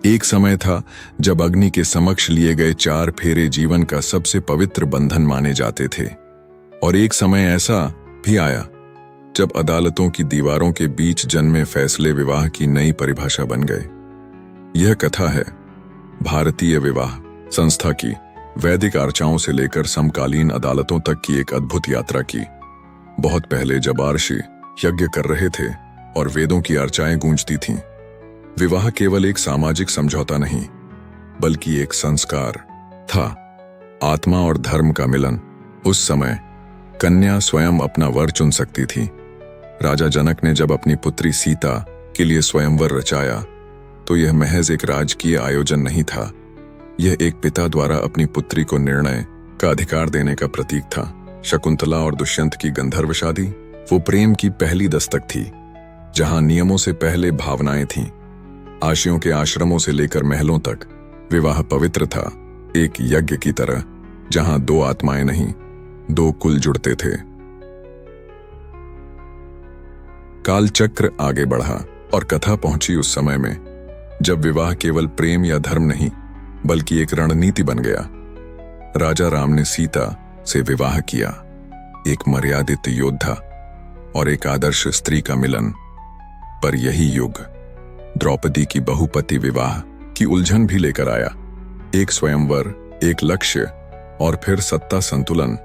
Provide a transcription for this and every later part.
एक समय था जब अग्नि के समक्ष लिए गए 4 फेरे जीवन का सबसे पवित्र बंधन माने जाते थे। और एक समय ऐसा भी आया जब अदालतों की दीवारों के बीच जन्मे फैसले विवाह की नई परिभाषा बन गए। यह कथा है भारतीय विवाह संस्था की, वैदिक आर्चाओं से लेकर समकालीन अदालतों तक की एक अद्भुत यात्रा की। बहुत पहले जब आर्षि यज्ञ कर रहे थे और वेदों की अर्चाएं गूंजती थीं, विवाह केवल एक सामाजिक समझौता नहीं बल्कि एक संस्कार था, आत्मा और धर्म का मिलन। उस समय कन्या स्वयं अपना वर चुन सकती थी। राजा जनक ने जब अपनी पुत्री सीता के लिए स्वयंवर रचाया तो यह महज एक राजकीय आयोजन नहीं था, यह एक पिता द्वारा अपनी पुत्री को निर्णय का अधिकार देने का प्रतीक था। शकुंतला और दुष्यंत की गंधर्व शादी वो प्रेम की पहली दस्तक थी, जहां नियमों से पहले भावनाएं थीं। आशियों के आश्रमों से लेकर महलों तक विवाह पवित्र था, एक यज्ञ की तरह जहां 2 आत्माएं नहीं 2 कुल जुड़ते थे। काल चक्र आगे बढ़ा और कथा पहुंची उस समय में जब विवाह केवल प्रेम या धर्म नहीं बल्कि एक रणनीति बन गया। राजा राम ने सीता से विवाह किया, एक मर्यादित योद्धा और एक आदर्श स्त्री का मिलन। पर यही युग द्रौपदी की बहुपति विवाह की उलझन भी लेकर आया। एक स्वयंवर, एक लक्ष्य और फिर सत्ता संतुलन।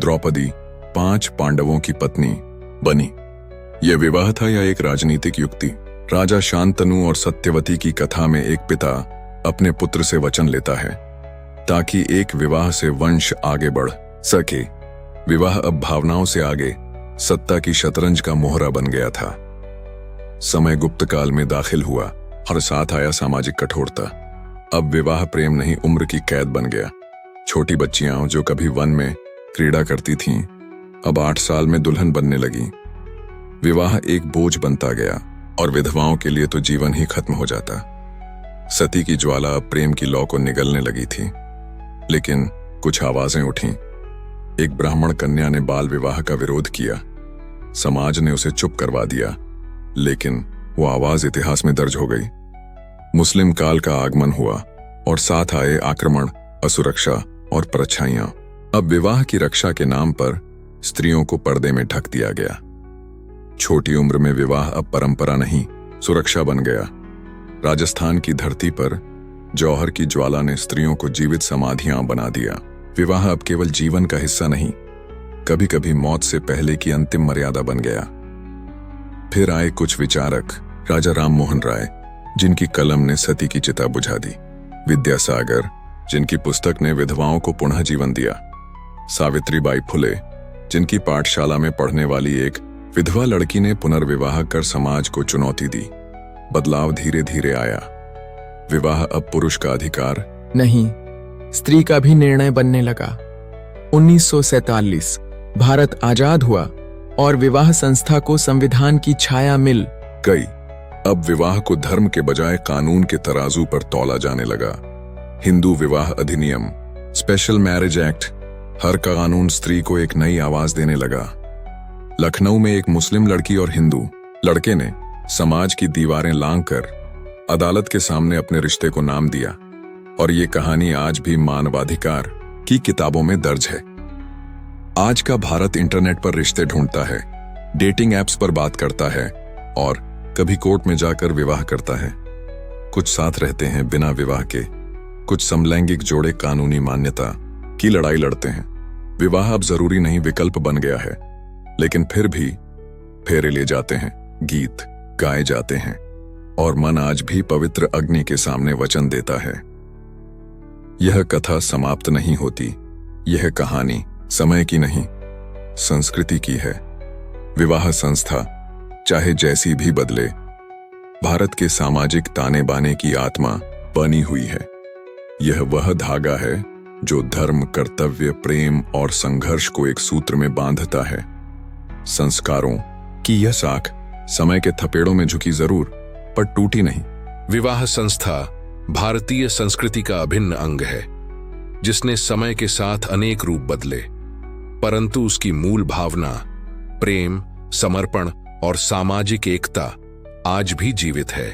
द्रौपदी 5 पांडवों की पत्नी बनी। यह विवाह था या एक राजनीतिक युक्ति? राजा शांतनु और सत्यवती की कथा में एक पिता अपने पुत्र से वचन लेता है ताकि एक विवाह से वंश आगे बढ़ सके। विवाह अब भावनाओं से आगे सत्ता की शतरंज का मोहरा बन गया था। समय गुप्त काल में दाखिल हुआ और साथ आया सामाजिक कठोरता। अब विवाह प्रेम नहीं उम्र की कैद बन गया। छोटी बच्चियां जो कभी वन में क्रीड़ा करती थीं, अब 8 साल में दुल्हन बनने लगी। विवाह एक बोझ बनता गया और विधवाओं के लिए तो जीवन ही खत्म हो जाता। सती की ज्वाला अब प्रेम की लौ को निगलने लगी थी। लेकिन कुछ आवाजें उठीं। एक ब्राह्मण कन्या ने बाल विवाह का विरोध किया। समाज ने उसे चुप करवा दिया, लेकिन वो आवाज इतिहास में दर्ज हो गई। मुस्लिम काल का आगमन हुआ और साथ आए आक्रमण, असुरक्षा और परछाइयां। अब विवाह की रक्षा के नाम पर स्त्रियों को पर्दे में ढक दिया गया। छोटी उम्र में विवाह अब परंपरा नहीं, सुरक्षा बन गया। राजस्थान की धरती पर जौहर की ज्वाला ने स्त्रियों को जीवित समाधियां बना दिया। विवाह अब केवल जीवन का हिस्सा नहीं, कभी कभी मौत से पहले की अंतिम मर्यादा बन गया। फिर आए कुछ विचारक, राजा राम मोहन राय, जिनकी कलम ने सती की चिता बुझा दी। विद्यासागर, जिनकी पुस्तक ने विधवाओं को पुनः जीवन दिया। सावित्रीबाई फुले, जिनकी पाठशाला में पढ़ने वाली एक विधवा लड़की ने पुनर्विवाह कर समाज को चुनौती दी। बदलाव धीरे धीरे आया। विवाह अब पुरुष का अधिकार नहीं, स्त्री का भी निर्णय बनने लगा। 1947 भारत आजाद हुआ और विवाह संस्था को संविधान की छाया मिल गई। अब विवाह को धर्म के बजाय कानून के तराजू पर तौला जाने लगा। हिंदू विवाह अधिनियम, स्पेशल मैरिज एक्ट, हर कानून स्त्री को एक नई आवाज देने लगा। लखनऊ में एक मुस्लिम लड़की और हिंदू लड़के ने समाज की दीवारें लांघकर अदालत के सामने अपने रिश्ते को नाम दिया, और ये कहानी आज भी मानवाधिकार की किताबों में दर्ज है। आज का भारत इंटरनेट पर रिश्ते ढूंढता है, डेटिंग एप्स पर बात करता है और कभी कोर्ट में जाकर विवाह करता है। कुछ साथ रहते हैं बिना विवाह के, कुछ समलैंगिक जोड़े कानूनी मान्यता की लड़ाई लड़ते हैं। विवाह अब जरूरी नहीं विकल्प बन गया है, लेकिन फिर भी फेरे ले जाते हैं, गीत गाए जाते हैं और मन आज भी पवित्र अग्नि के सामने वचन देता है। यह कथा समाप्त नहीं होती। यह कहानी समय की नहीं, संस्कृति की है। विवाह संस्था चाहे जैसी भी बदले, भारत के सामाजिक ताने बाने की आत्मा बनी हुई है। यह वह धागा है जो धर्म, कर्तव्य, प्रेम और संघर्ष को एक सूत्र में बांधता है। संस्कारों की यह साख समय के थपेड़ों में झुकी जरूर, पर टूटी नहीं। विवाह संस्था भारतीय संस्कृति का अभिन्न अंग है, जिसने समय के साथ अनेक रूप बदले, परंतु उसकी मूल भावना प्रेम, समर्पण और सामाजिक एकता आज भी जीवित है।